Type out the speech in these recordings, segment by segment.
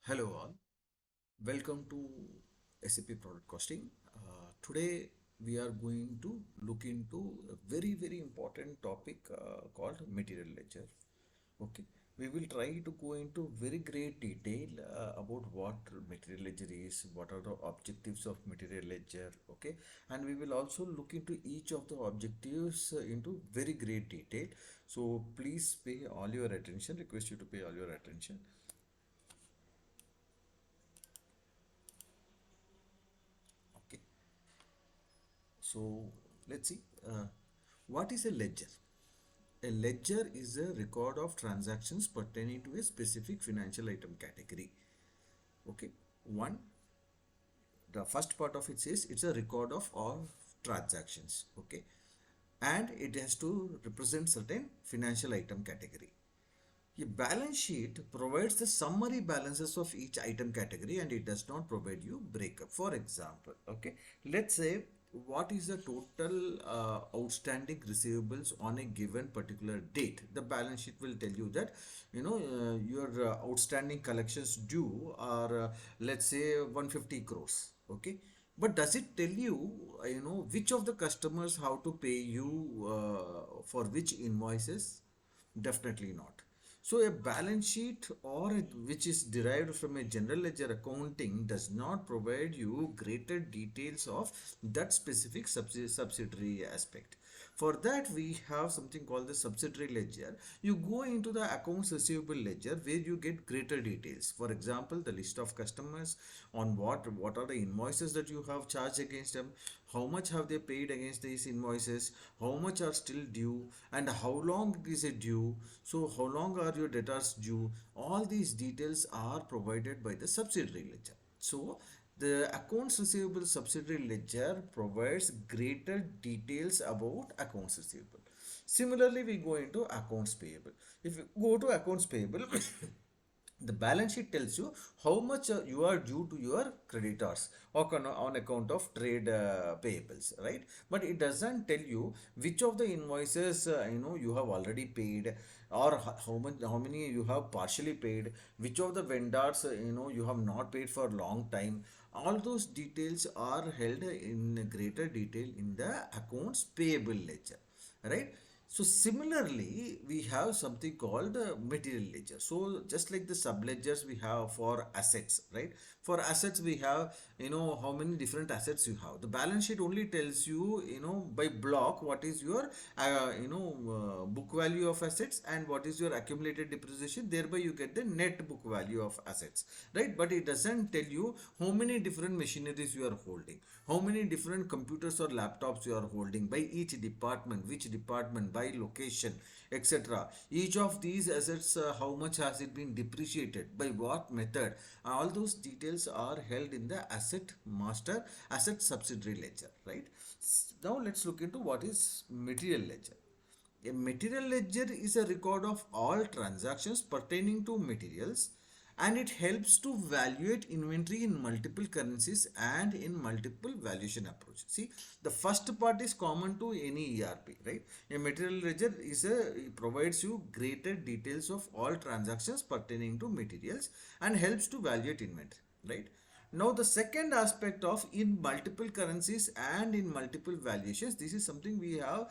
Hello all, welcome to SAP Product Costing. Today we are going to look into a very important topic called material ledger. Okay, we will try to go into very great detail about what material ledger is, what are the objectives of material ledger. Okay, and we will also look into each of the objectives into very great detail. So please pay all your attention. Request you to pay all your attention. Okay. So let's see. What is a ledger? A ledger is a record of transactions pertaining to a specific financial item category. Okay. One, the first part of it says it's a record of all transactions. Okay. And it has to represent certain financial item category. A balance sheet provides the summary balances of each item category and it does not provide you breakup. For example, okay, let's say what is the total outstanding receivables on a given particular date. The balance sheet will tell you that your outstanding collections due are let's say 150 crores. Okay, but does it tell you which of the customers how to pay you for which invoices? Definitely not. So a balance sheet which is derived from a general ledger accounting does not provide you greater details of that specific subsidiary aspect. For that we have something called the subsidiary ledger. You go into the accounts receivable ledger where you get greater details. For example, the list of customers on what are the invoices that you have charged against them, how much have they paid against these invoices, how much are still due, and how long is it due, so how long are your debtors due. All these details are provided by the subsidiary ledger. So the accounts receivable subsidiary ledger provides greater details about accounts receivable. Similarly, we go into accounts payable. If you go to accounts payable, the balance sheet tells you how much you are due to your creditors or on account of trade payables, right? But it doesn't tell you which of the invoices you have already paid, or how many you have partially paid, which of the vendors you have not paid for a long time. All those details are held in greater detail in the accounts payable ledger, right? So similarly, we have something called material ledger. So just like the sub ledgers we have for assets, right? For assets we have, how many different assets you have. The balance sheet only tells you, by block what is your, book value of assets and what is your accumulated depreciation. Thereby you get the net book value of assets, right? But it doesn't tell you how many different machineries you are holding, how many different computers or laptops you are holding by each department, which department, by location, etc. Each of these assets, how much has it been depreciated, by what method. All those details are held in the asset master, asset subsidiary ledger, right? Now let's look into what is material ledger. A material ledger is a record of all transactions pertaining to materials, and it helps to valuate inventory in multiple currencies and in multiple valuation approach. See, the first part is common to any ERP, right? A material ledger it provides you greater details of all transactions pertaining to materials and helps to valuate inventory, right? Now the second aspect of in multiple currencies and in multiple valuations, this is something we are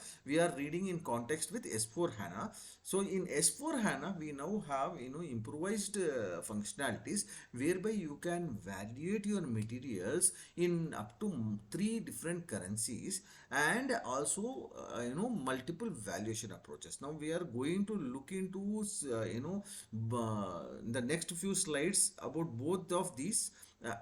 reading in context with S4 HANA. So in S4 HANA we now have improvised functionalities whereby you can valuate your materials in up to three different currencies and also multiple valuation approaches. Now we are going to look into the next few slides about both of these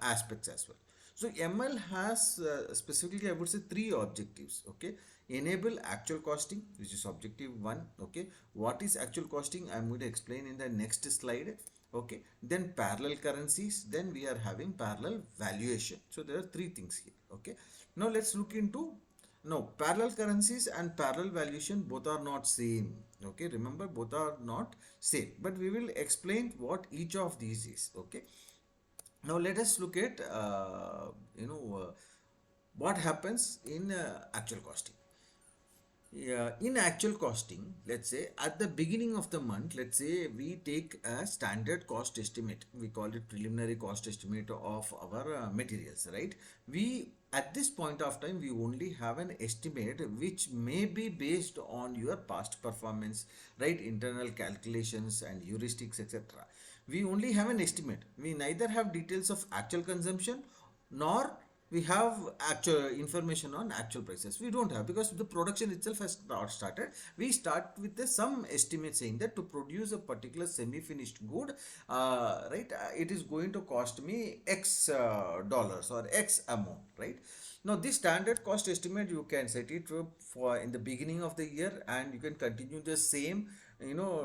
aspects as well. So ML has specifically, I would say, three objectives. Okay, enable actual costing, which is objective one. Okay, what is actual costing? I'm going to explain in the next slide. Okay, then parallel currencies, then we are having parallel valuation. So there are three things here. Okay, now let's look into, no, parallel currencies and parallel valuation both are not same. Okay, remember, both are not same, but we will explain what each of these is. Okay, now let us look at what happens in actual costing. Yeah, in actual costing, let's say at the beginning of the month, let's say we take a standard cost estimate. We call it preliminary cost estimate of our materials, right? We at this point of time we only have an estimate which may be based on your past performance, right? Internal calculations and heuristics, etc. We only have an estimate. We neither have details of actual consumption nor we have actual information on actual prices. We don't have, because the production itself has not started. We start with some estimate saying that to produce a particular semi-finished good, right, it is going to cost me x dollars or x amount, right? Now this standard cost estimate you can set it for in the beginning of the year, and you can continue the same,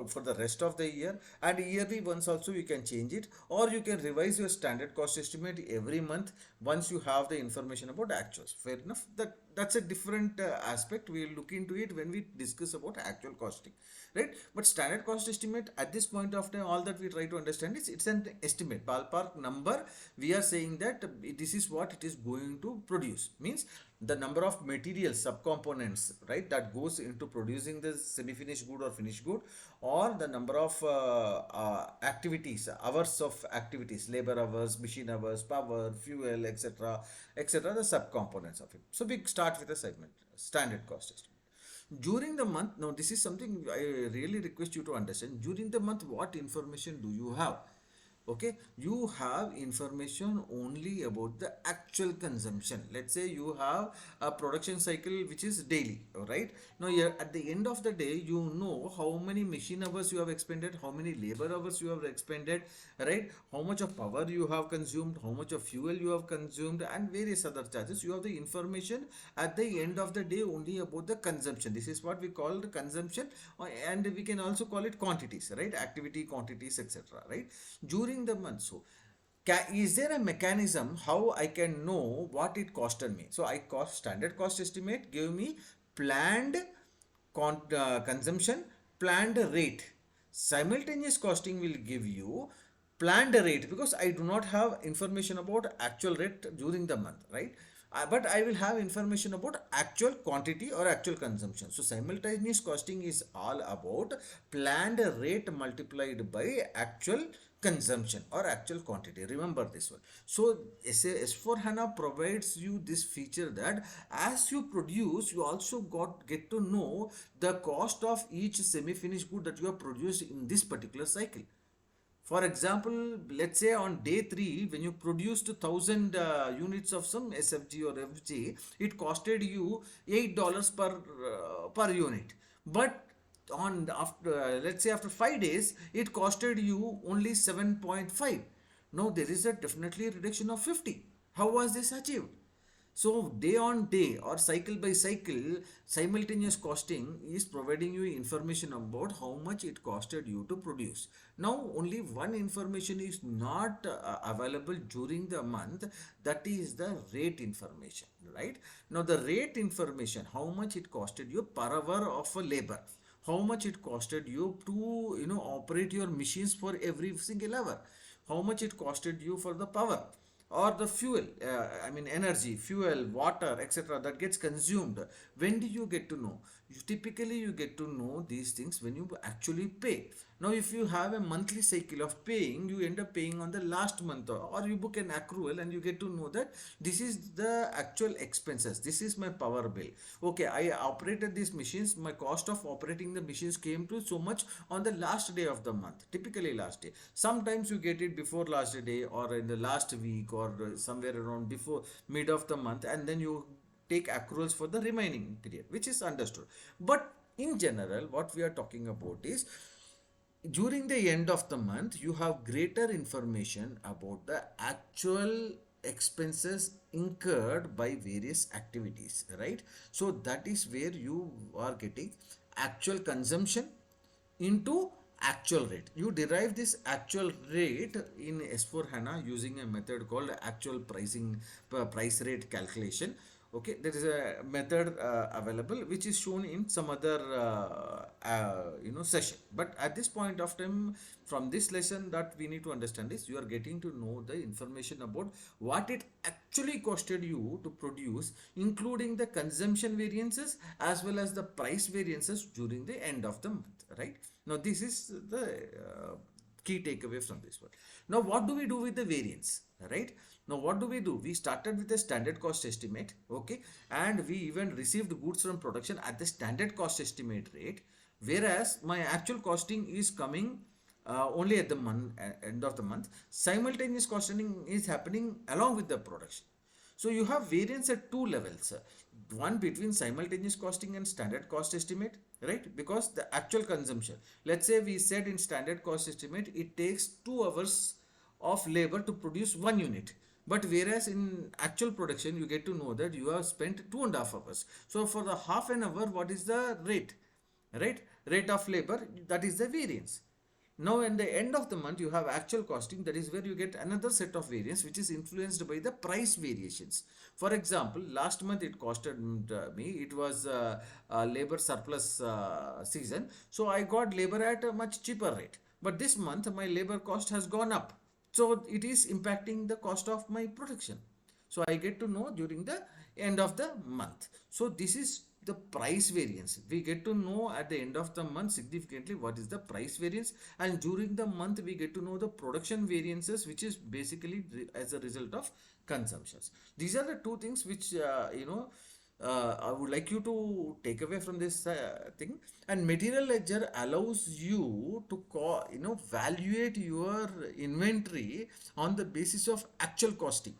for the rest of the year, and yearly once also you can change it, or you can revise your standard cost estimate every month once you have the information about actuals. Fair enough. That's a different aspect. We'll look into it when we discuss about actual costing, right? But standard cost estimate at this point of time, all that we try to understand is it's an estimate, ballpark number. We are saying that this is what it is going to produce, means the number of materials, subcomponents, right, that goes into producing the semi-finished good or finished good, or the number of activities, hours of activities, labor hours, machine hours, power, fuel, etc., etc., the subcomponents of it. So we start with a segment, standard cost estimate. During the month, now this is something I really request you to understand. During the month, what information do you have? Okay, you have information only about the actual consumption. Let's say you have a production cycle which is daily, right? Now here at the end of the day, you know how many machine hours you have expended, how many labor hours you have expended, right? How much of power you have consumed, how much of fuel you have consumed, and various other charges. You have the information at the end of the day only about the consumption. This is what we call the consumption, and we can also call it quantities, right? Activity quantities, etc., right? During the month. So is there a mechanism how I can know what it costed me? So I cost standard cost estimate give me planned consumption, planned rate. Simultaneous costing will give you planned rate, because I do not have information about actual rate during the month, right? But I will have information about actual quantity or actual consumption. So simultaneous costing is all about planned rate multiplied by actual consumption or actual quantity. Remember this one. So S4 HANA provides you this feature that as you produce, you also get to know the cost of each semi-finished good that you have produced in this particular cycle. For example, let's say on day 3, when you produced 1000 units of some SFG or FG, it costed you $8 per unit. But on after let's say after 5 days, it costed you only 7.5. Now there is a definitely reduction of 50. How was this achieved? So day on day or cycle by cycle, simultaneous costing is providing you information about how much it costed you to produce. Now only one information is not available during the month, that is the rate information, right? Now the rate information, how much it costed you per hour of labor, how much it costed you to operate your machines for every single hour, how much it costed you for the power or the fuel, I mean energy, fuel, water, etc., that gets consumed. When do you get to know? You get to know these things when you actually pay. Now if you have a monthly cycle of paying, you end up paying on the last month, or you book an accrual and you get to know that this is the actual expenses, this is my power bill. Okay, I operated these machines, my cost of operating the machines came to so much on the last day of the month, typically last day. Sometimes you get it before last day or in the last week, or somewhere around before mid of the month, and then you take accruals for the remaining period, which is understood. But in general, what we are talking about is during the end of the month, you have greater information about the actual expenses incurred by various activities, right? So that is where you are getting actual consumption into actual rate. You derive this actual rate in S4 HANA using a method called actual price rate calculation. Okay, there is a method available which is shown in some other session, but at this point of time, from this lesson, that we need to understand is you are getting to know the information about what it actually costed you to produce, including the consumption variances as well as the price variances during the end of the month, right? Now this is the key takeaway from this one. Now what do we do with the variance, right? Now what do we do? We started with a standard cost estimate, okay, and we even received goods from production at the standard cost estimate rate, whereas my actual costing is coming only at the end of the month. Simultaneous costing is happening along with the production. So you have variance at two levels. One between simultaneous costing and standard cost estimate, right? Because the actual consumption, let's say we said in standard cost estimate, it takes 2 hours of labor to produce 1 unit. But whereas in actual production, you get to know that you have spent 2.5 hours. So for the half an hour, what is the rate? Right? Rate of labor, that is the variance. Now, at the end of the month, you have actual costing. That is where you get another set of variance, which is influenced by the price variations. For example, last month it costed me, it was labor surplus season. So I got labor at a much cheaper rate. But this month, my labor cost has gone up. So it is impacting the cost of my production. So I get to know during the end of the month. So this is the price variance. We get to know at the end of the month significantly what is the price variance, and during the month we get to know the production variances, which is basically as a result of consumptions. These are the two things which I would like you to take away from this thing. And material ledger allows you to valuate your inventory on the basis of actual costing.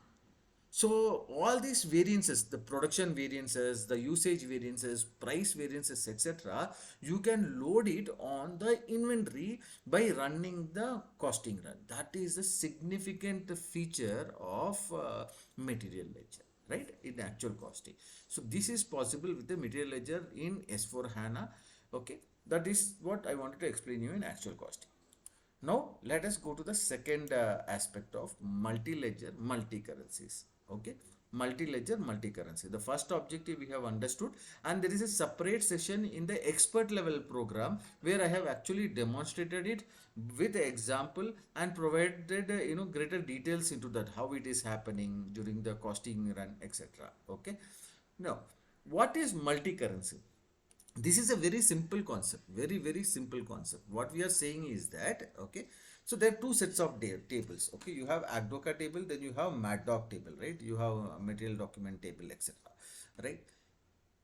So all these variances, the production variances, the usage variances, price variances, etc., you can load it on the inventory by running the costing run. That is a significant feature of material ledger, right? In actual costing. So this is possible with the material ledger in S4 HANA. Okay, that is what I wanted to explain you in actual costing. Now let us go to the second aspect of multi-ledger, multi-currencies. Okay, multi-ledger, multi-currency. The first objective we have understood, and there is a separate session in the expert level program where I have actually demonstrated it with the example and provided greater details into that, how it is happening during the costing run, etc. Okay. Now, what is multi-currency? This is a very simple concept, very simple concept. What we are saying is that, okay, so there are two sets of tables. Okay, you have ACDOCA table, then you have MATDOC table, right? You have a material document table, etc., right?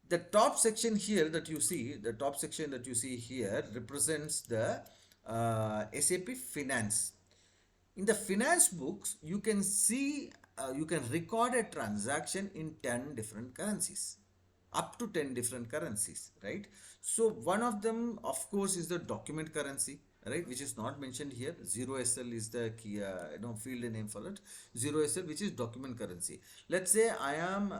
The top section here that you see, the top section that you see here represents the SAP Finance. In the finance books, you can see, you can record a transaction in 10 different currencies, up to 10 different currencies, right? So one of them, of course, is the document currency, right, which is not mentioned here. 0SL is the key field name for it. 0SL, which is document currency. Let's say I am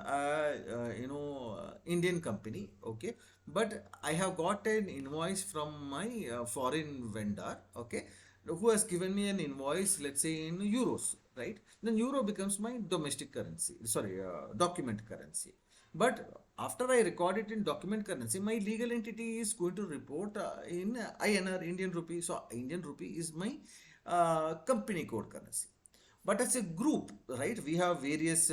Indian company, okay, but I have got an invoice from my foreign vendor, okay, who has given me an invoice, let's say in euros, right? Then euro becomes my domestic currency, sorry, document currency. But after I record it in document currency, my legal entity is going to report in INR, Indian rupee. So Indian rupee is my company code currency. But as a group, right, we have various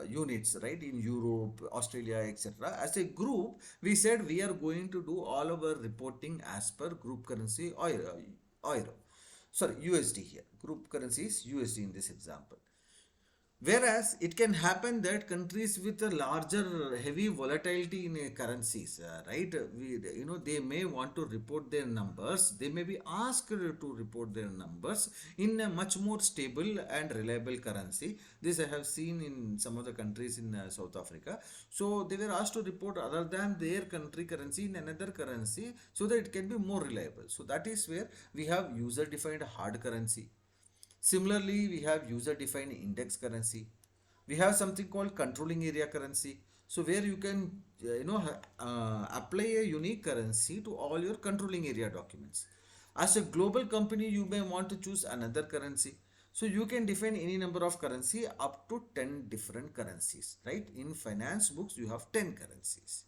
units, right, in Europe, Australia, etc. As a group, we said we are going to do all our reporting as per group currency euro. Sorry, USD here. Group currency is USD in this example. Whereas it can happen that countries with a larger heavy volatility in currencies, right? They may want to report their numbers. They may be asked to report their numbers in a much more stable and reliable currency. This I have seen in some of the countries in South Africa. So they were asked to report other than their country currency in another currency so that it can be more reliable. So that is where we have user-defined hard currency. Similarly, we have user-defined index currency. We have something called controlling area currency. So where you can, apply a unique currency to all your controlling area documents. As a global company, you may want to choose another currency. So you can define any number of currency up to 10 different currencies, right? In finance books, you have 10 currencies.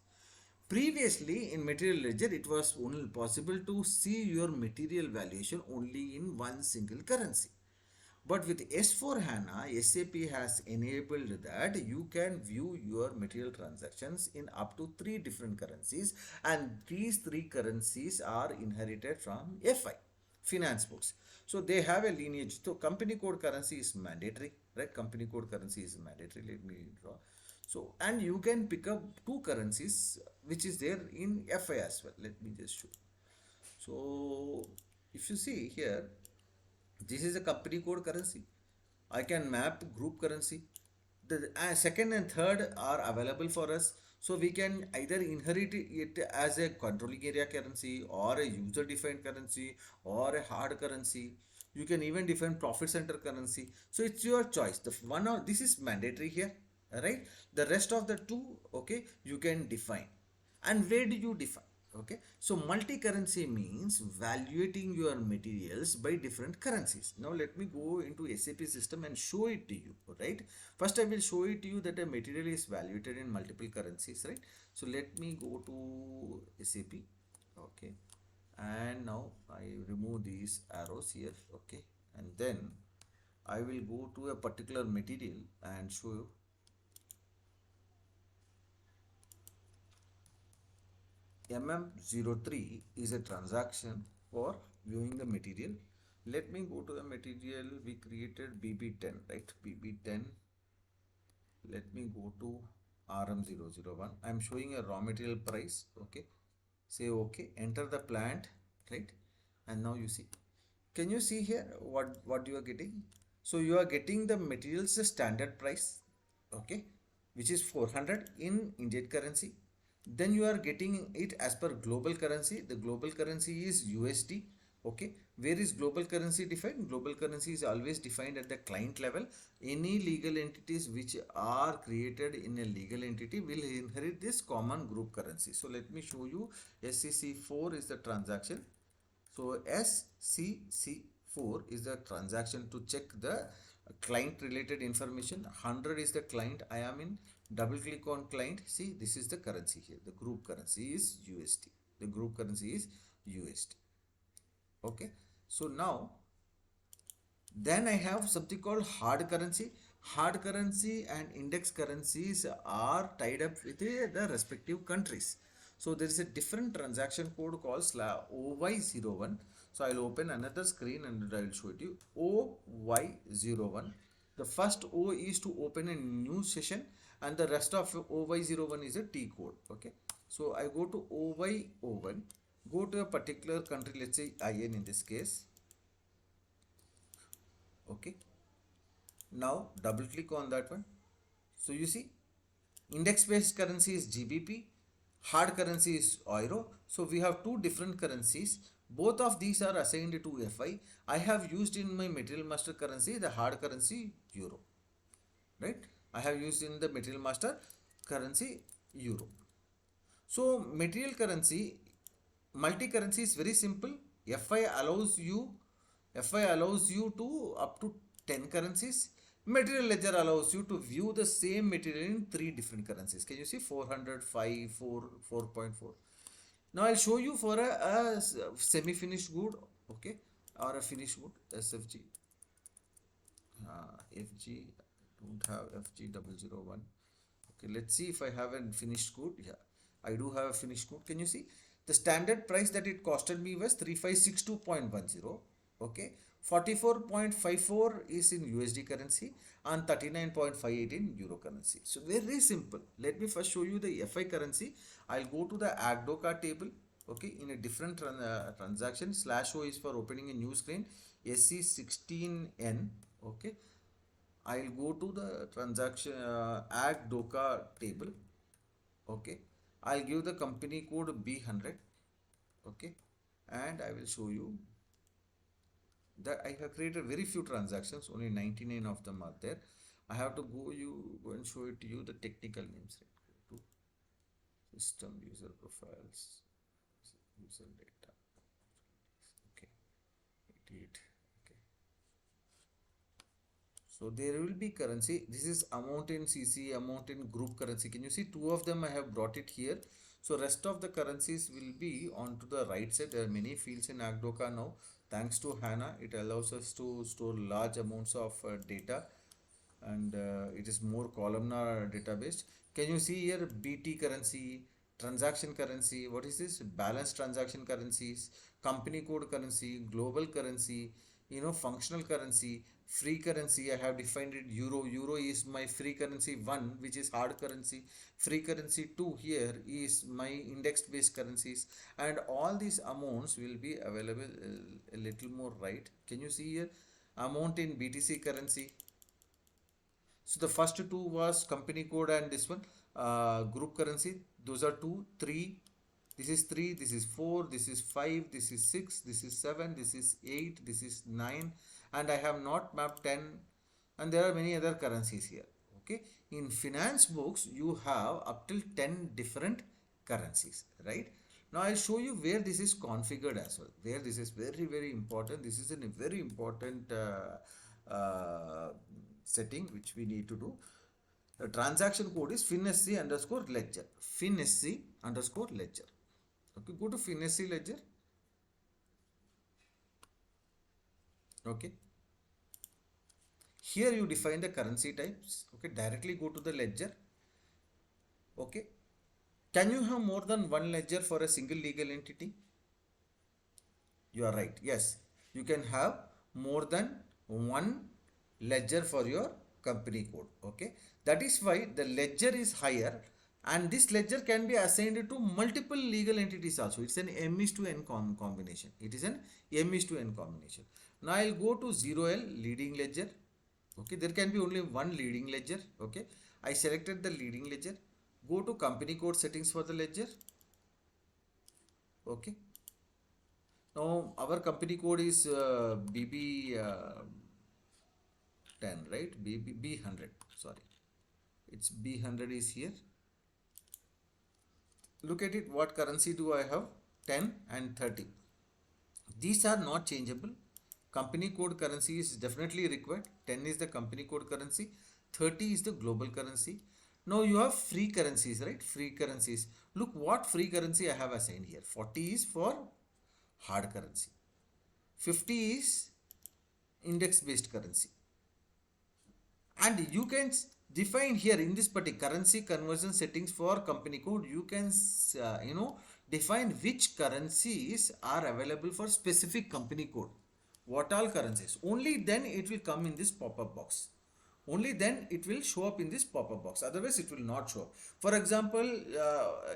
Previously, in material ledger, it was only possible to see your material valuation only in one single currency. But with S4 HANA, SAP has enabled that you can view your material transactions in up to three different currencies, and these three currencies are inherited from FI, finance books. So they have a lineage. So company code currency is mandatory, right? Company code currency is mandatory. Let me draw. So, and you can pick up two currencies which is there in FI as well. Let me just show. So, if you see here, this is a company code currency. I can map group currency. The second and third are available for us. So we can either inherit it as a controlling area currency or a user defined currency or a hard currency. You can even define profit center currency. So it's your choice. The one of this is mandatory here, right? The rest of the two, okay, you can define. And where do you define? Okay, so multi-currency means valuating your materials by different currencies. Now let me go into SAP system and show it to you, right? First I will show it to you that a material is valuated in multiple currencies, right? So let me go to SAP, okay, and now I remove these arrows here, okay, and then I will go to a particular material and show you. MM03 is a transaction for viewing the material. Let me go to the material we created BB10, right? BB10. Let me go to RM001. I'm showing a raw material price. Okay. Say okay. Enter the plant, right? And now you see. Can you see here what you are getting? So you are getting the materials standard price, okay, which is 400 in Indian currency. Then you are getting it as per global currency. The global currency is USD. Okay, where is global currency defined? Global currency is always defined at the client level. Any legal entities which are created in a legal entity will inherit this common group currency. So let me show you. SCC4 is the transaction. So SCC4 is the transaction to check the client related information. 100 is the client I am in. Double click on client. See, this is the currency here. The group currency is USD. The group currency is USD. Okay. So now, then I have something called hard currency. Hard currency and index currencies are tied up with the respective countries. So there is a different transaction code called OY01. So I'll open another screen and I will show it you. OY01. The first O is to open a new session and the rest of OY01 is a T code. Okay. So I go to OY01, go to a particular country, let's say IN in this case. Okay, now double click on that one. So you see, index based currency is GBP, hard currency is euro. So we have two different currencies. Both of these are assigned to FI. I have used in my material master currency the hard currency euro, right? I have used in the material master currency euro. So material currency, multi-currency is very simple. FI allows you FI allows you to up to 10 currencies. Material ledger allows you to view the same material in three different currencies. Can you see 400, 5, 4, 4.4. Now I'll show you for a semi-finished good, okay, or a finished good, SFG. FG, don't have FG001. Okay, let's see if I have a finished good. Yeah, I do have a finished good. Can you see? The standard price that it costed me was 3562.10. Okay, 44.54 is in USD currency and 39.58 in Euro currency. So very simple. Let me first show you the FI currency. I'll go to the AGDOCA table. Okay, in a different transaction. /O is for opening a new screen. SC16N. Okay, I'll go to the transaction AGDOCA table. Okay, I'll give the company code B100. Okay, and I will show you that I have created very few transactions, only 99 of them are there. I have to go and show it to you the technical names, right? Go to system user profiles, user data. Okay, 88. Okay, So there will be currency. This is amount in CC, amount in group currency. Can you see two of them I have brought it here. So rest of the currencies will be on to the right side. There are many fields in Agdoka now. Thanks to HANA, it allows us to store large amounts of data, and it is more columnar database. Can you see here BT currency, transaction currency, what is this? Balance transaction currencies, company code currency, global currency, functional currency, free currency. I have defined it euro. Euro is my free currency 1, which is hard currency. Free currency 2 here is my index based currencies, and all these amounts will be available a little more right. Can you see here amount in BTC currency? So the first two was company code and this one group currency. Those are 2, 3. This is 3, this is 4, this is 5, this is 6, this is 7, this is 8, this is 9, and I have not mapped 10, and there are many other currencies here. Okay, in finance books you have up till 10 different currencies, right? Now I'll show you where this is configured as well, where this is very very important. This is a very important setting which we need to do. The transaction code is finsc underscore ledger. Finsc underscore ledger. Okay, go to finsc ledger. Okay. Here you define the currency types. Okay, directly go to the ledger. Okay. Can you have more than one ledger for a single legal entity? You are right. Yes, you can have more than one ledger for your company code. Okay, that is why the ledger is higher, and this ledger can be assigned to multiple legal entities also. It's an M is to N combination. It is an M is to N combination. Now I'll go to 0L leading ledger. Okay, there can be only one leading ledger. Okay, I selected the leading ledger. Go to company code settings for the ledger. Okay, now our company code is BB 10, right? B100, sorry, it's B100 is here. Look at it, what currency do I have? 10 and 30. These are not changeable. Company code currency is definitely required. 10 is the company code currency, 30 is the global currency. Now you have free currencies, right? Free currencies. Look what free currency I have assigned here. 40 is for hard currency, 50 is index based currency, and you can define here in this particular currency conversion settings for company code. You can define which currencies are available for specific company code. What all currencies? Only then it will come in this pop-up box. Only then it will show up in this pop-up box. Otherwise it will not show up. For example,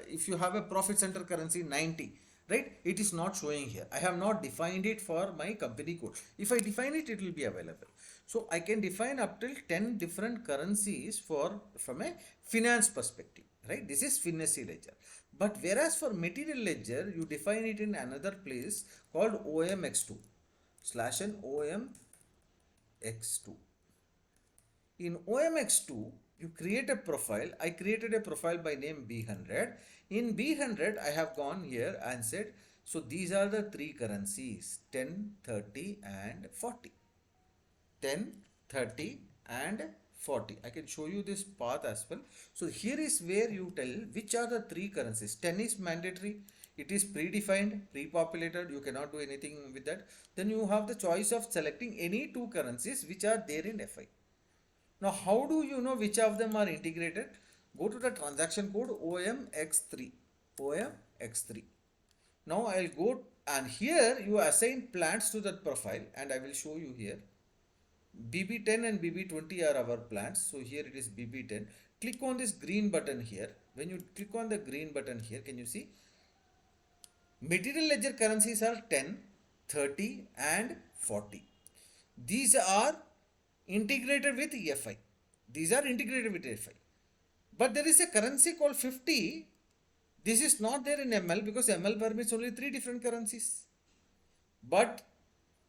if you have a profit center currency 90, right, it is not showing here. I have not defined it for my company code. If I define it, it will be available. So I can define up till 10 different currencies from a finance perspective, right? This is finsc ledger. But whereas for material ledger, you define it in another place called OMX2 / n OMX2. In OMX2, you create a profile. I created a profile by name B100. In B100, I have gone here and said, so these are the three currencies, 10, 30 and 40. 10, 30 and 40. I can show you this path as well. So here is where you tell which are the three currencies. 10 is mandatory. It is predefined, pre-populated. You cannot do anything with that. Then you have the choice of selecting any two currencies which are there in FI. Now, how do you know which of them are integrated? Go to the transaction code OMX3. OMX3. Now, I'll go and here you assign plants to that profile, and I will show you here. BB10 and BB20 are our plants. So here it is BB10. Click on this green button here. When you click on the green button here, can you see? Material ledger currencies are 10, 30 and 40. These are integrated with FI. These are integrated with FI. But there is a currency called 50. This is not there in ML because ML permits only 3 different currencies. But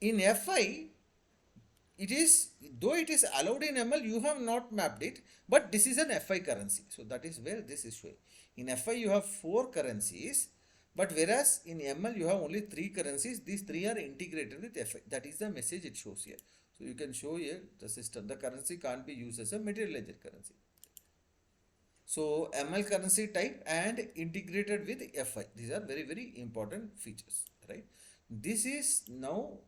in FI, it is, though it is allowed in ML, you have not mapped it, but this is an FI currency. So that is where this is showing. In FI, you have 4 currencies, but whereas in ML, you have only 3 currencies. These 3 are integrated with FI. That is the message it shows here. So you can show here the system. The currency can't be used as a material ledger currency. So ML currency type and integrated with FI. These are very, very important features, right? This is now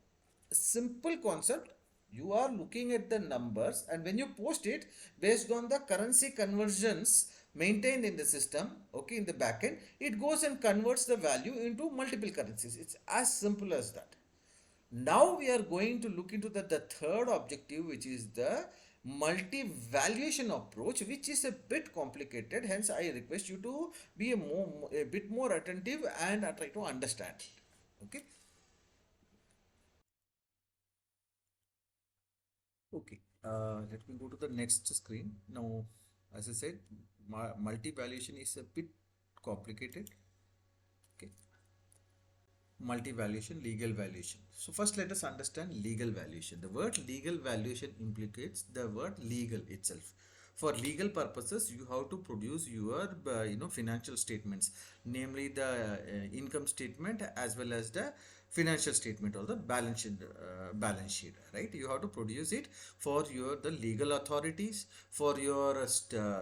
a simple concept. You are looking at the numbers, and when you post it based on the currency conversions maintained in the system, okay, in the backend, it goes and converts the value into multiple currencies. It's as simple as that. Now we are going to look into the third objective, which is the multi-valuation approach, which is a bit complicated. Hence, I request you to be a bit more attentive and try to understand. Okay. Okay. Let me go to the next screen. Now, as I said, multi-valuation is a bit complicated. Okay. Multi-valuation, legal valuation. So first let us understand legal valuation. The word legal valuation implicates the word legal itself. For legal purposes, you have to produce your financial statements, namely the income statement as well as the financial statement or the balance sheet, right? You have to produce it for your the legal authorities, for your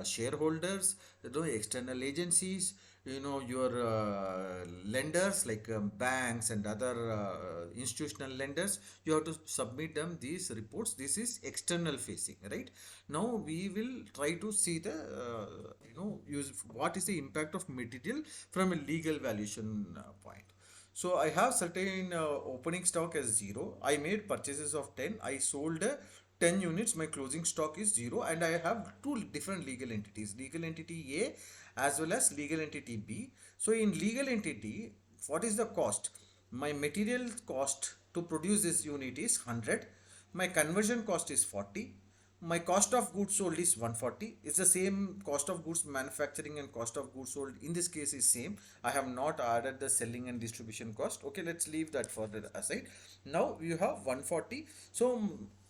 shareholders, external agencies, your lenders like banks and other institutional lenders. You have to submit them these reports. This is external facing, right? Now we will try to see the use what is the impact of material from a legal valuation point. So I have certain opening stock as 0. I made purchases of 10. I sold 10 units. My closing stock is 0, and I have two different legal entities, legal entity A as well as legal entity B. So in legal entity, what is the cost? My material cost to produce this unit is 100. My conversion cost is 40. My cost of goods sold is 140. It's the same cost of goods manufacturing and cost of goods sold. In this case is same. I have not added the selling and distribution cost. Okay, let's leave that further aside. Now you have 140. So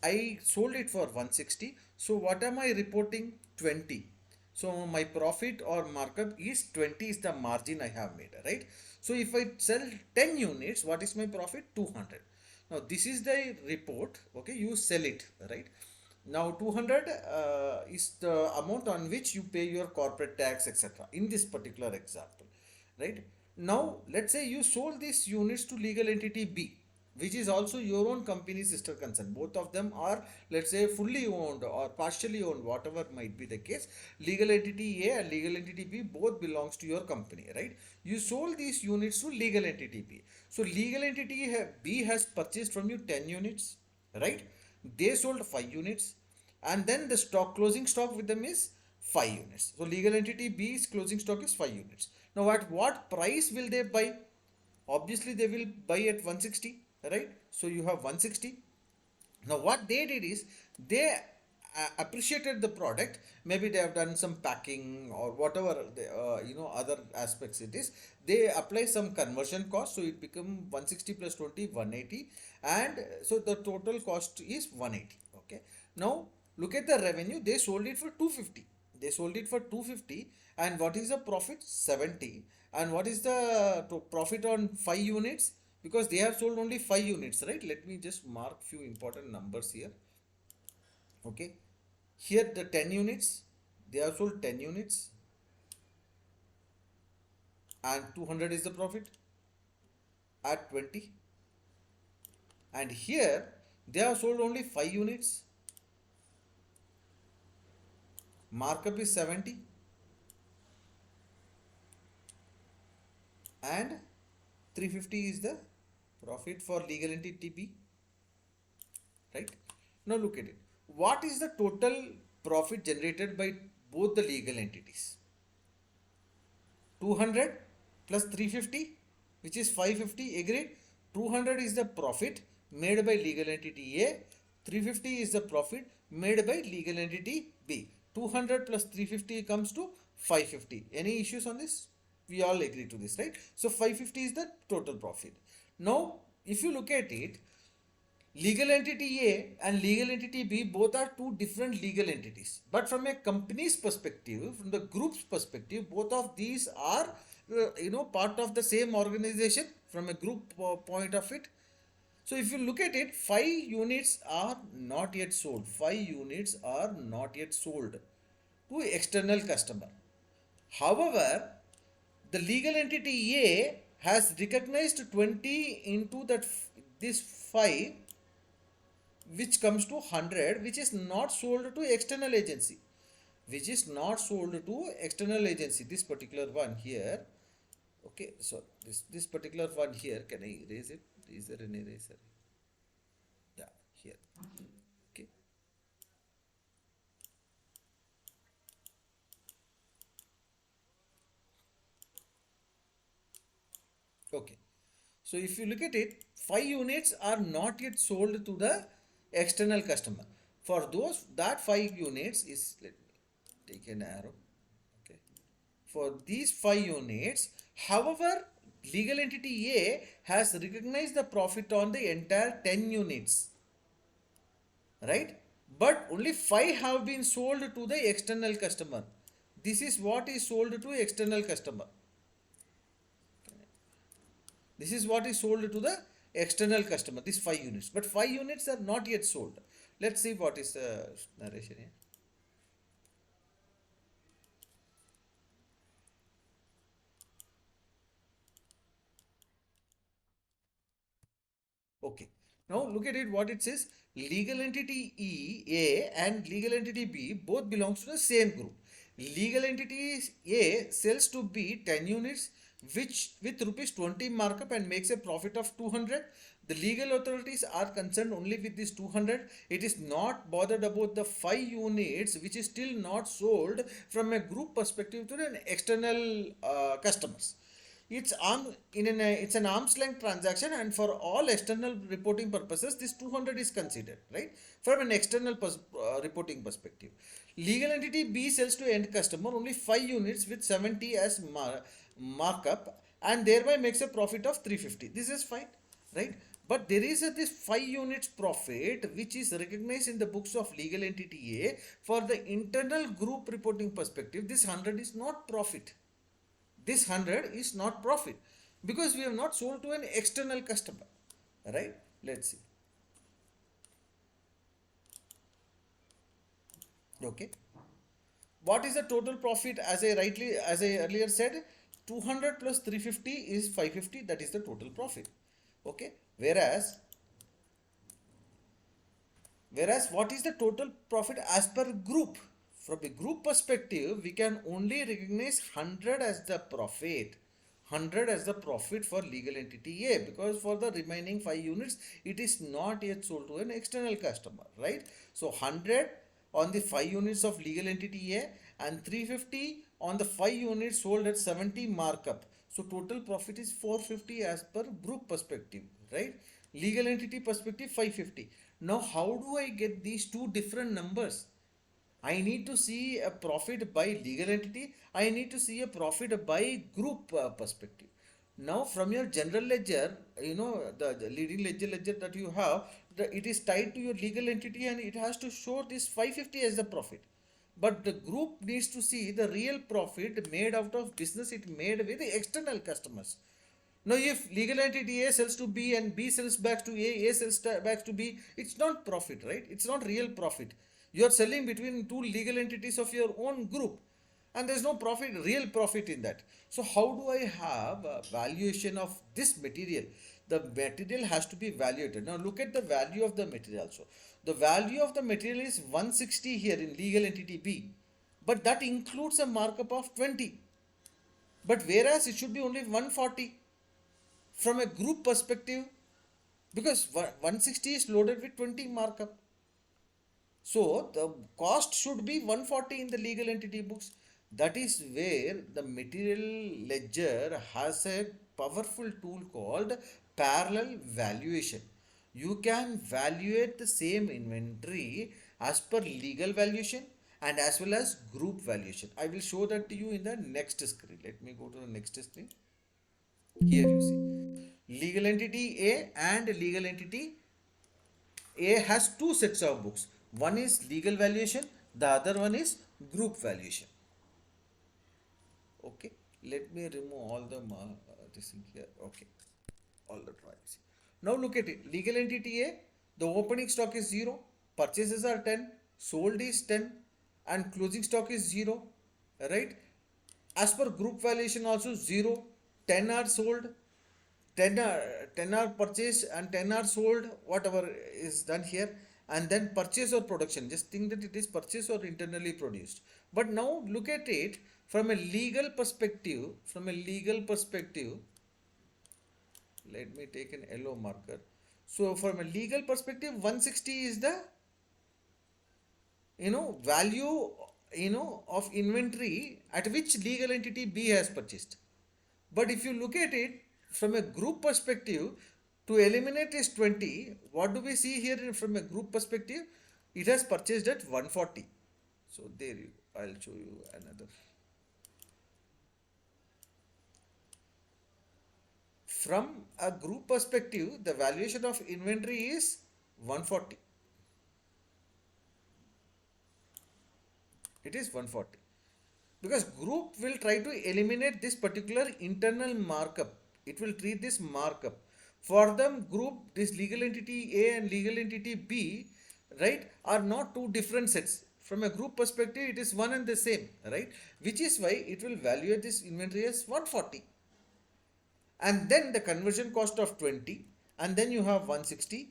I sold it for 160. So what am I reporting? 20. So my profit or markup is 20 is the margin I have made, right? So if I sell 10 units, what is my profit? 200. Now this is the report. Okay, you sell it, right? Now 200 is the amount on which you pay your corporate tax, etc. In this particular example, right? Now let's say you sold these units to legal entity B, which is also your own company sister concern. Both of them are, let's say, fully owned or partially owned, whatever might be the case. Legal entity A and legal entity B both belongs to your company, right? You sold these units to legal entity B. So legal entity B has purchased from you 10 units, right? They sold 5 units, and then the stock closing stock with them is 5 units. So legal entity B's closing stock is 5 units. Now at what price will they buy? Obviously they will buy at 160, right? So you have 160. Now what they did is they appreciated the product. Maybe they have done some packing or whatever other aspects it is. They apply some conversion cost, so it become 160 plus 20 180, and so the total cost is 180. Okay, now look at the revenue. They sold it for 250. They sold it for 250, and what is the profit? 70. And what is the profit on 5 units? Because they have sold only 5 units, right? Let me just mark few important numbers here. Okay, here the 10 units, they have sold 10 units, and 200 is the profit at 20. And here they have sold only 5 units, markup is 70, and 350 is the profit for legal entity B, right? Now look at it. What is the total profit generated by both the legal entities? 200 plus 350, which is 550, agreed? 200 is the profit made by legal entity A, 350 is the profit made by legal entity B. 200 plus 350 comes to 550. Any issues on this? We all agree to this, right? So 550 is the total profit. Now, if you look at it, legal entity A and legal entity B both are two different legal entities. But from a company's perspective, from the group's perspective, both of these are part of the same organization from a group point of it. So if you look at it, 5 units are not yet sold. 5 units are not yet sold to external customer. However, the legal entity A has recognized 20 into this 5, which comes to 100, which is not sold to external agency. Which is not sold to external agency. This particular one here. Okay, so this particular one here, can I erase it? Is there an eraser? Yeah, here. Okay. Okay. So if you look at it, 5 units are not yet sold to the external customer. For those, that 5 units is, let me take an arrow. Okay. For these 5 units, however, legal entity A has recognized the profit on the entire 10 units, right? But only 5 have been sold to the external customer. This is what is sold to external customer. This is what is sold to the external customer, these 5 units. But 5 units are not yet sold. Let's see what is the narration here. Okay. Now look at it what it says. Legal entity A and legal entity B both belongs to the same group. Legal entity A sells to B 10 units which with rupees 20 markup and makes a profit of 200. The legal authorities are concerned only with this 200. It is not bothered about the 5 units which is still not sold from a group perspective to an external customers. It's an arm's length transaction, and for all external reporting purposes this 200 is considered, right, from an external reporting perspective. Legal entity B sells to end customer only 5 units with 70 as markup and thereby makes a profit of 350. This is fine, right? But there is this 5 units profit which is recognized in the books of legal entity A. For the internal group reporting perspective, this 100 is not profit. This 100 is not profit because we have not sold to an external customer, right? Let's see. Okay. What is the total profit? As I earlier said, 200 plus 350 is 550. That is the total profit. Okay. Whereas what is the total profit as per group? From a group perspective, we can only recognize 100 as the profit. 100 as the profit for legal entity A, because for the remaining 5 units it is not yet sold to an external customer, right? So 100 on the 5 units of legal entity A and 350 on the 5 units sold at 70 markup. So total profit is 450 as per group perspective, right? Legal entity perspective 550. Now how do I get these two different numbers? I need to see a profit by legal entity. I need to see a profit by group perspective. Now, from your general ledger, the leading ledger that you have, it is tied to your legal entity and it has to show this 550 as the profit. But the group needs to see the real profit made out of business it made with the external customers. Now, if legal entity A sells to B and B sells back to A sells back to B, it's not profit, right? It's not real profit. You are selling between two legal entities of your own group, and there's no profit, real profit in that. So, how do I have a valuation of this material? The material has to be valuated. Now, look at the value of the material also. The value of the material is 160 here in legal entity B, but that includes a markup of 20. But whereas it should be only 140 from a group perspective, because 160 is loaded with 20 markup. So the cost should be 140 in the legal entity books. That is where the material ledger has a powerful tool called parallel valuation. You can valuate the same inventory as per legal valuation and as well as group valuation. I will show that to you in the next screen. Let me go to the next screen. Here you see legal entity A and legal entity A has two sets of books. One is legal valuation, the other one is group valuation. Okay, let me remove all the this thing here. Okay, all the drawings. Now look at it. Legal entity A, the opening stock is 0, purchases are 10, sold is 10, and closing stock is 0, right? As per group valuation also 0, 10 are sold, 10 are purchased and 10 are sold, whatever is done here. And then purchase or production, just think that it is purchased or internally produced. But now look at it from a legal perspective. From a legal perspective, let me take an yellow marker. So from a legal perspective, 160 is the value of inventory at which legal entity B has purchased. But if you look at it from a group perspective, to eliminate is 20. What do we see here from a group perspective? It has purchased at 140. So there you, I'll show you another. From a group perspective, the valuation of inventory is 140. It is 140. Because group will try to eliminate this particular internal markup. It will treat this markup. For them, group, this legal entity A and legal entity B, right, are not two different sets. From a group perspective, it is one and the same, right? Which is why it will evaluate this inventory as 140. And then the conversion cost of 20, and then you have 160.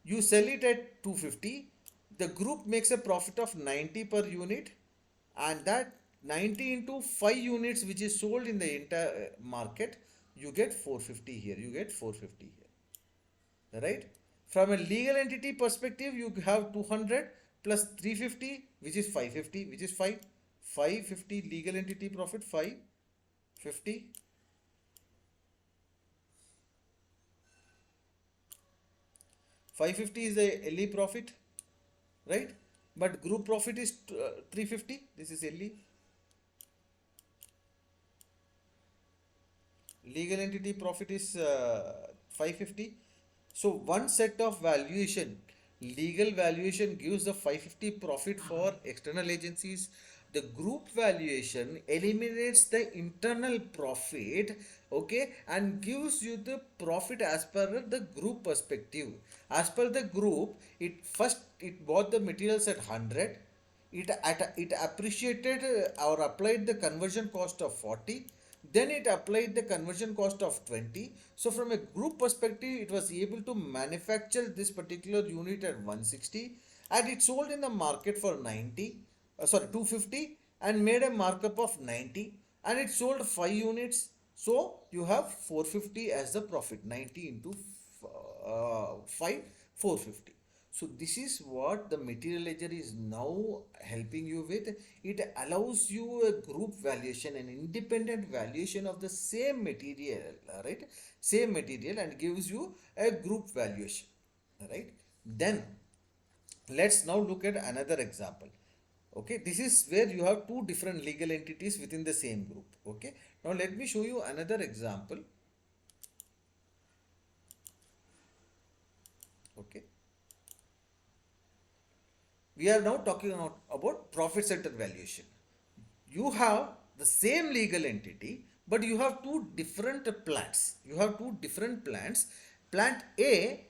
You sell it at 250. The group makes a profit of 90 per unit, and that 90 into 5 units which is sold in the entire market, you get 450 here. You get 450 here, right? From a legal entity perspective, you have 200 plus 350, which is 550, which is 550 legal entity profit, 550. 550 is the LE profit, right? But group profit is 350. This is LE. Legal entity profit is 550. So one set of valuation, legal valuation gives the 550 profit for external agencies. The group valuation eliminates the internal profit, okay, and gives you the profit as per the group perspective. As per the group, it bought the materials at 100. It appreciated or applied the conversion cost of 40, then it applied the conversion cost of 20. So from a group perspective, it was able to manufacture this particular unit at 160, and it sold in the market for 90, 250, and made a markup of 90, and it sold 5 units. So you have 450 as the profit. 90 into 5, 450. So this is what the material ledger is now helping you with. It allows you a group valuation, an independent valuation of the same material, right? Same material, and gives you a group valuation, right? Then let's now look at another example. Okay, this is where you have two different legal entities within the same group. Okay, now let me show you another example. Okay, we are now talking about profit center valuation. You have the same legal entity, but you have two different plants. You have two different plants. Plant A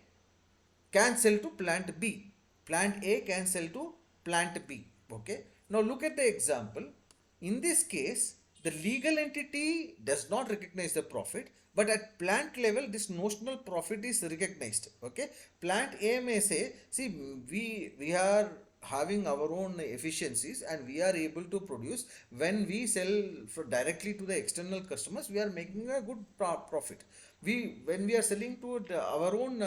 can sell to plant B. Plant A can sell to plant B. Okay. Now look at the example. In this case, the legal entity does not recognize the profit, but at plant level, this notional profit is recognized. Okay. Plant A may say, see, we are having our own efficiencies and we are able to produce. When we sell for directly to the external customers, we are making a good profit. When we are selling to our own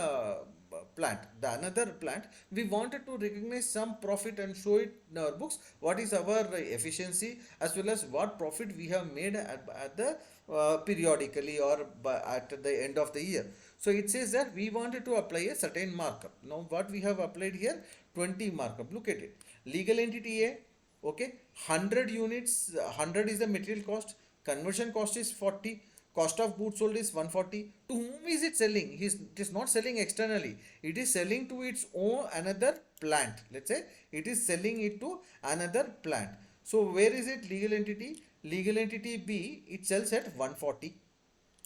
plant, the another plant, we wanted to recognize some profit and show it in our books, what is our efficiency as well as what profit we have made at the periodically or at the end of the year. So it says that we wanted to apply a certain markup. Now what we have applied here, 20 markup. Look at it. Legal entity A, okay, 100 units, 100 is the material cost, conversion cost is 40, cost of goods sold is 140. To whom is it selling? It is not selling externally. It is selling to its own another plant. Let's say it is selling it to another plant. So where is it? Legal entity. Legal entity B, it sells at 140.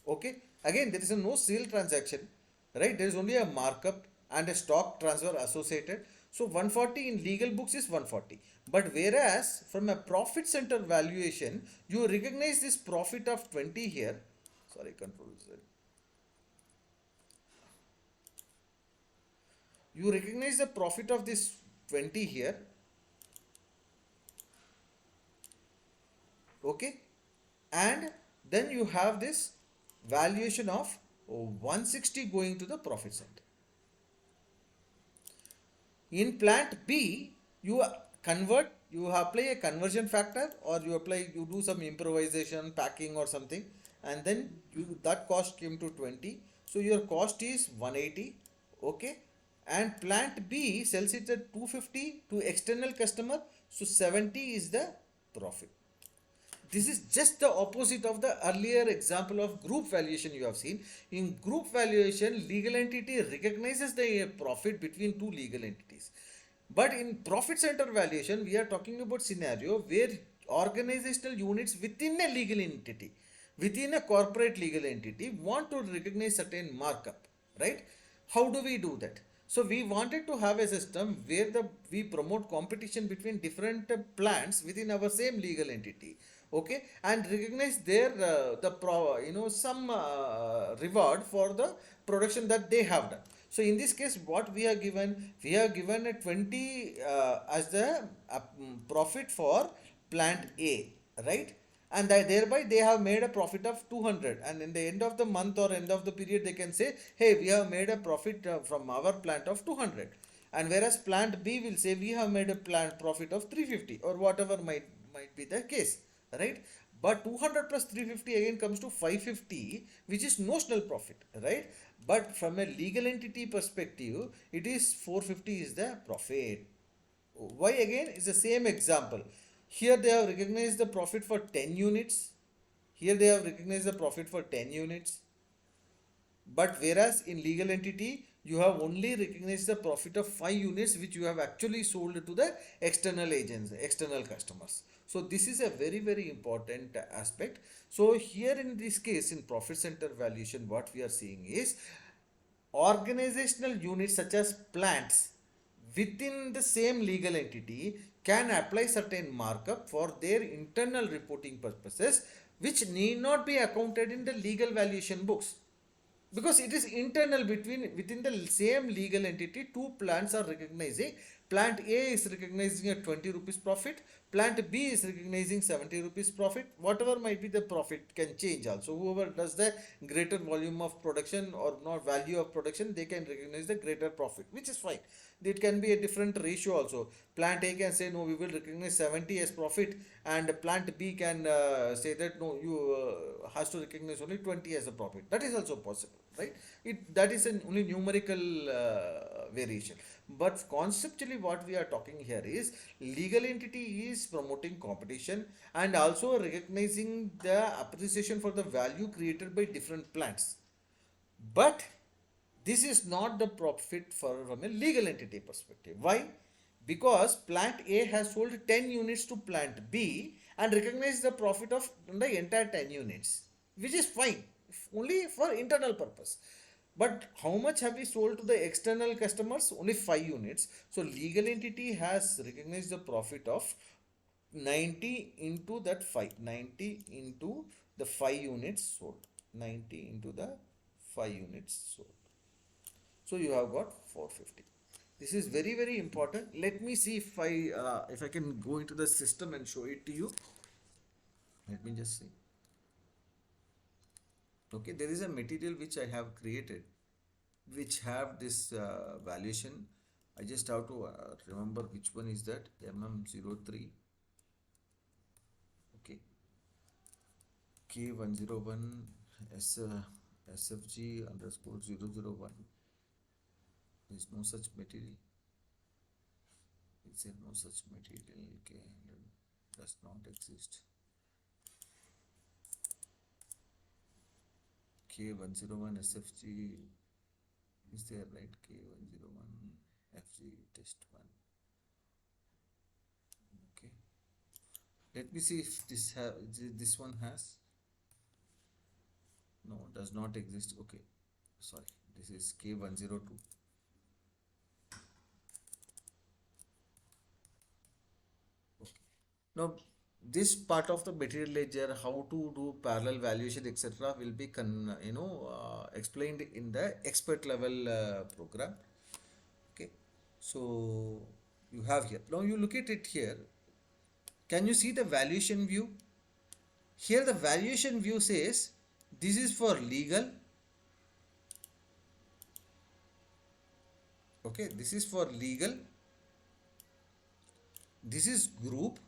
Okay. Again, there is a no sale transaction. right? There is only a markup and a stock transfer associated. So 140 in legal books is 140. But whereas from a profit center valuation, you recognize this profit of 20 here. Sorry, control Z. You recognize the profit of this 20 here, okay, and then you have this valuation of 160 going to the profit center. In plant B, you convert, you apply a conversion factor, or you do some improvisation, packing or something, and then that cost came to 20. So your cost is 180, okay, and plant B sells it at 250 to external customer, so 70 is the profit. This is just the opposite of the earlier example of group valuation you have seen. In group valuation, legal entity recognizes the profit between two legal entities. But in profit center valuation, we are talking about scenario where organizational units within a legal entity, within a corporate legal entity, want to recognize certain markup, right? How do we do that? So we wanted to have a system where we promote competition between different plants within our same legal entity, okay, and recognize their some reward for the production that they have done. So in this case, what we are given a 20 as the profit for plant A, right? And thereby they have made a profit of 200, and in the end of the month or end of the period they can say, hey, we have made a profit from our plant of 200. And whereas plant B will say, we have made a plant profit of 350, or whatever might be the case, right? But 200 plus 350 again comes to 550, which is notional profit, right? But from a legal entity perspective, it is 450 is the profit. Why again? It's the same example. Here they have recognized the profit for 10 units. Here they have recognized the profit for 10 units. But whereas in legal entity, you have only recognized the profit of 5 units which you have actually sold to the external agents, external customers. So this is a very, very important aspect. So here in this case, in profit center valuation, what we are seeing is organizational units such as plants within the same legal entity can apply certain markup for their internal reporting purposes, which need not be accounted in the legal valuation books, because it is internal between within the same legal entity. Two plants are recognizing, plant A is recognizing a 20 rupees profit, plant B is recognizing 70 rupees profit. Whatever might be the profit can change also. Whoever does the greater volume of production or not value of production, they can recognize the greater profit, which is fine. It can be a different ratio also. Plant A can say, no, we will recognize 70 as profit, and plant B can say that, no, you has to recognize only 20 as a profit. That is also possible, right? That is an only numerical variation. But conceptually, what we are talking here is legal entity is promoting competition and also recognizing the appreciation for the value created by different plants. But this is not the profit from a legal entity perspective. Why? Because plant A has sold 10 units to plant B and recognized the profit of the entire 10 units, which is fine, only for internal purpose. But how much have we sold to the external customers? Only 5 units. So legal entity has recognized the profit of 90 into that 5, 90 into the 5 units sold, 90 into the 5 units sold. So you have got 450. This is very, very important. Let me see if I can go into the system and show it to you. Let me just see. Okay, there is a material which I have created which have this valuation. I just have to remember which one is that. MM03, okay, K101 SFG underscore 001. There is no such material. Is there no such material? K100 does not exist. K101 SFG is there, right? K101 FG test 1. Okay. Let me see if this one has. No, does not exist. Okay. Sorry. This is K102. Now, this part of the material ledger, how to do parallel valuation, etc., will be explained in the expert level program. Okay, so you have here. Now you look at it here. Can you see the valuation view? Here the valuation view says this is for legal. Okay, this is for legal. This is group.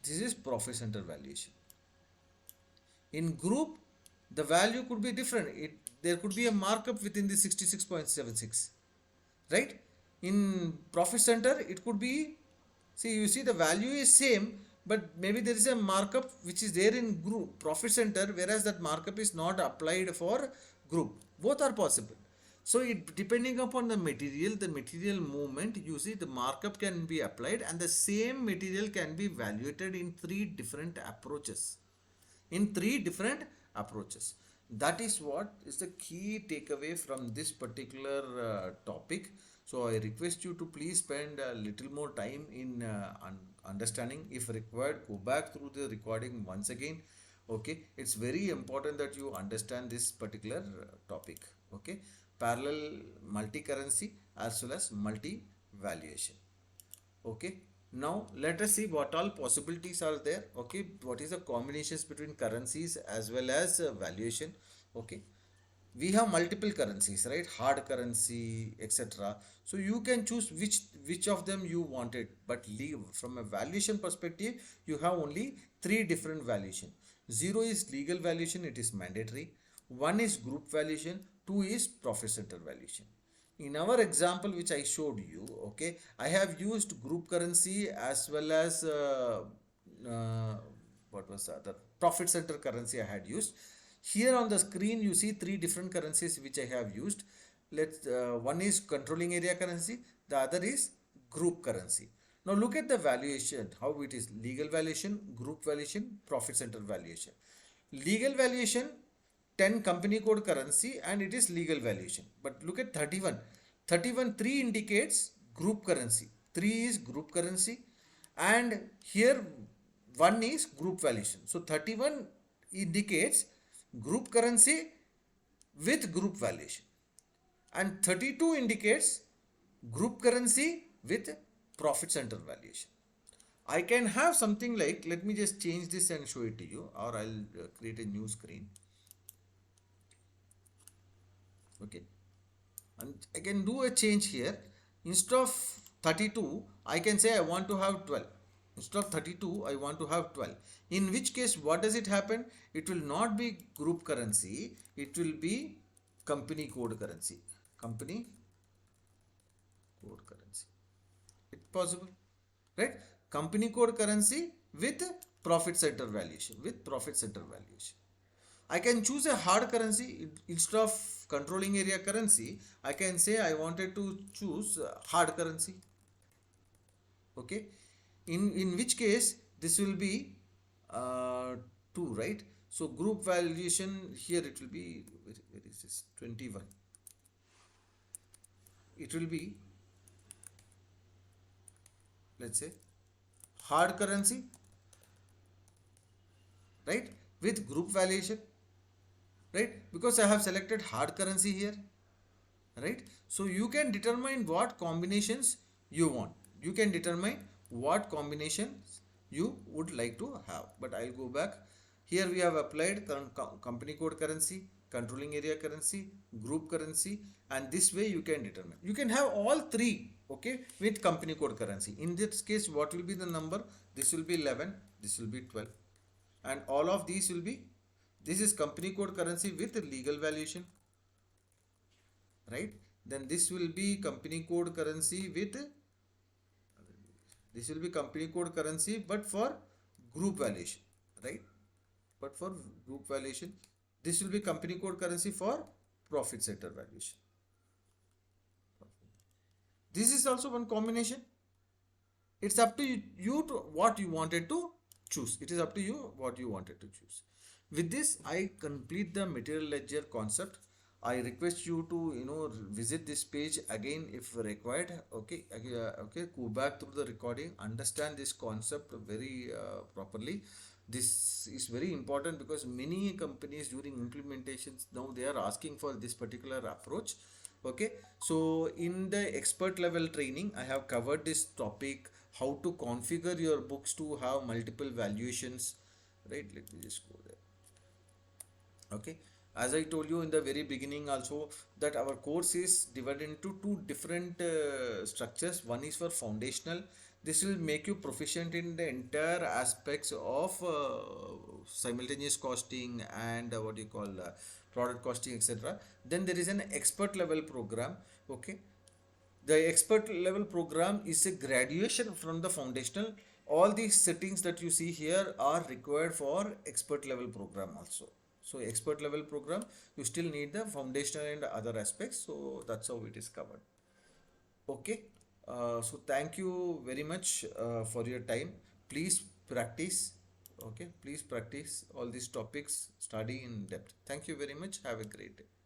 This is profit center valuation. In group, the value could be different. There could be a markup within the 66.76, right? In profit center, it could be, see, you see the value is same, but maybe there is a markup which is there in group profit center, whereas that markup is not applied for group. Both are possible. So it depending upon the material movement, you see the markup can be applied, and the same material can be evaluated in three different approaches. That is what is the key takeaway from this particular topic. So I request you to please spend a little more time in understanding. If required, go back through the recording once again. Okay, it's very important that you understand this particular topic. Okay, parallel multi-currency as well as multi-valuation. Okay, now let us see what all possibilities are there. Okay, what is the combinations between currencies as well as valuation. Okay, we have multiple currencies, right? Hard currency, etc. So you can choose which of them you wanted, but from a valuation perspective, you have only three different valuation. Zero is legal valuation, it is mandatory. One is group valuation, two is profit center valuation. In our example which I showed you, okay, I have used group currency as well as uh, what was the other profit center currency I had used. Here on the screen you see three different currencies which I have used. One is controlling area currency, the other is group currency. Now look at the valuation, how it is: legal valuation, group valuation, profit center valuation. Legal valuation, 10 company code currency, and it is legal valuation. But look at 31. 31, 3 indicates group currency. 3 is group currency, and here 1 is group valuation. So 31 indicates group currency with group valuation, and 32 indicates group currency with profit center valuation. I can have something like, let me just change this and show it to you, or I'll create a new screen. Okay, and I can do a change here. Instead of 32, I can say I want to have 12. Instead of 32, I want to have 12. In which case, what does it happen? It will not be group currency, it will be company code currency. Company code currency. It's possible, right? Company code currency with profit center valuation. I can choose a hard currency. Instead of controlling area currency, I can say I wanted to choose hard currency. Okay, in which case this will be 2, right? So group valuation here, it will be, where is this, 21. It will be, let's say, hard currency, right, with group valuation, right? Because I have selected hard currency here, right? So you can determine what combinations you want. You can determine what combinations you would like to have. But I'll go back. Here we have applied company code currency, controlling area currency, group currency, and this way you can determine. You can have all three, okay, with company code currency. In this case, what will be the number? This will be 11, this will be 12, and all of these will be, this is company code currency with legal valuation, right? Then this will be company code currency with, this will be company code currency but for group valuation, right? But for group valuation, this will be company code currency for profit center valuation. This is also one combination. It's up to you to what you wanted to choose. It is up to you what you wanted to choose. With this, I complete the material ledger concept. I request you to visit this page again if required. Okay, okay, go back through the recording, understand this concept very properly. This is very important because many companies during implementations now they are asking for this particular approach. Okay, so in the expert level training, I have covered this topic, how to configure your books to have multiple valuations. Right, let me just go there. Okay, as I told you in the very beginning also, that our course is divided into two different structures. One is for foundational. This will make you proficient in the entire aspects of simultaneous costing and what you call product costing, etc. Then there is an expert level program. Okay, the expert level program is a graduation from the foundational. All these settings that you see here are required for expert level program also. So expert level program, you still need the foundational and other aspects. So that's how it is covered. Okay. So thank you very much for your time. Please practice. Okay. Please practice all these topics, study in depth. Thank you very much. Have a great day.